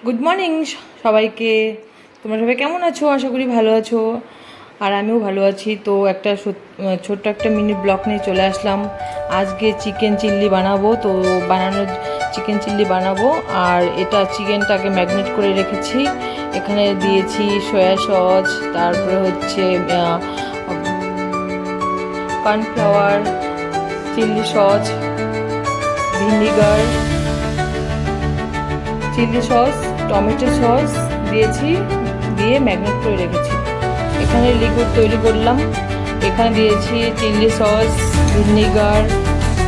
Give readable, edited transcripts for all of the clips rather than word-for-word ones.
Good morning সবাইকে। তোমরা সবাই কেমন আছো? আশা করি ভালো আছো, আর আমিও ভালো আছি। তো একটা ছোট্ট একটা মিনি ব্লগ নিয়ে চলে আসলাম। আজকে চিকেন চিল্লি বানাবো, তো চিকেন চিল্লি বানাবো। আর এটা চিকেনটাকে ম্যারিনেট করে রেখেছি। এখানে দিয়েছি সয়া সস, তারপরে হচ্ছে cornflour, chilli sauce, vinegar, chilli sauce, tomato sauce দিয়েছি, দিয়ে ম্যারিনেট করে রেখেছি। এখানে লিকুইড তৈরি করলাম। এখানে দিয়েছি চিলি সস, ভিনিগার,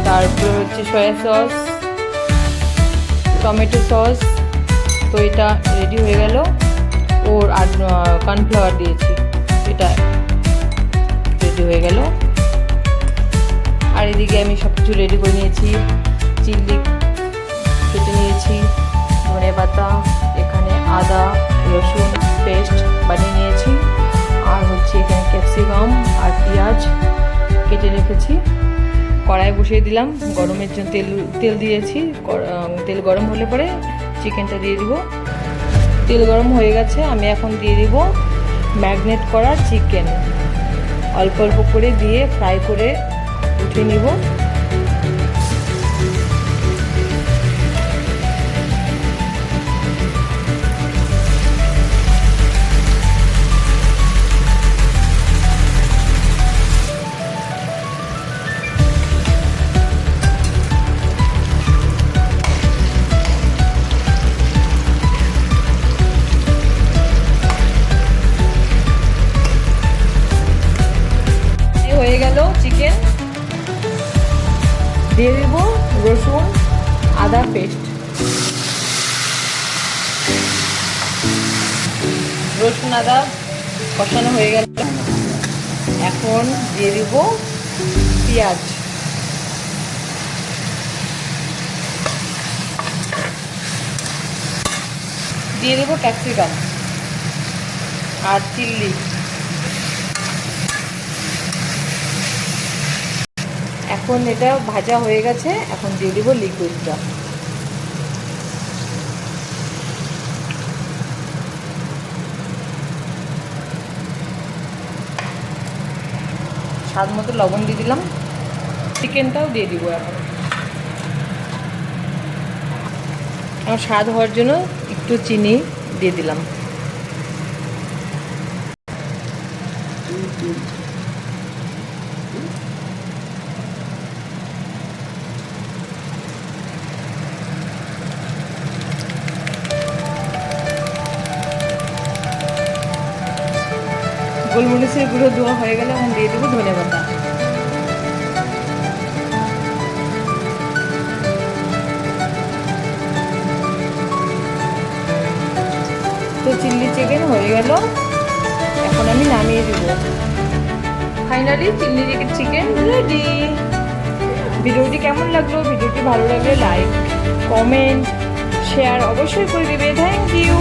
তারপর হচ্ছে সয়া সস, টমেটো সস। তো এটা রেডি হয়ে গেল। ওর আর কর্নফ্লাওয়ার দিয়েছি, এটা রেডি হয়ে গেল। আর এদিকে আমি সব কিছু রেডি করে নিয়েছি। চিলি কেটে নিয়েছি, ধনে পাতা, এখানে আদা রসুন পেস্ট বানিয়ে নিয়েছি, আর হচ্ছে এখানে ক্যাপসিকাম আর পেঁয়াজ কেটে রেখেছি। কড়াই বসিয়ে দিলাম, গরমের জন্য তেল দিয়েছি। তেল গরম হলে পরে চিকেনটা দিয়ে দিব। তেল গরম হয়ে গেছে, আমি এখন দিয়ে দিব ম্যারিনেট করা চিকেন। অল্প অল্প করে দিয়ে ফ্রাই করে উঠিয়ে নিব। হয়ে গেল চিকেন, দিয়ে দেব রসুন আদা পেস্ট। রসুন আদা কষানো হয়ে গেল, এখন দিয়ে দেব পেঁয়াজ, দিয়ে দেব ক্যাপসিকাম আর চিল্লি। এখন এটা ভাজা হয়ে গেছে, এখন দিয়ে দেবো লিকুইডটা। স্বাদ মতো লবণ দিয়ে দিলাম, চিকেনটাও দিয়ে দিব। এখন আমার স্বাদ হওয়ার জন্য একটু চিনি দিয়ে দিলাম। গোলমরিচের গুঁড়ো দেওয়া হয়ে গেলে এখন দিয়ে দেবো ধনে পাতা। তো চিল্লি চিকেন হয়ে গেল, এখন আমি নামিয়ে দেবো। Finally chilli chicken ready. ভিডিওটি কেমন লাগলো? ভিডিওটি ভালো লাগলে লাইক, কমেন্ট, শেয়ার অবশ্যই করে দেবে। Thank you.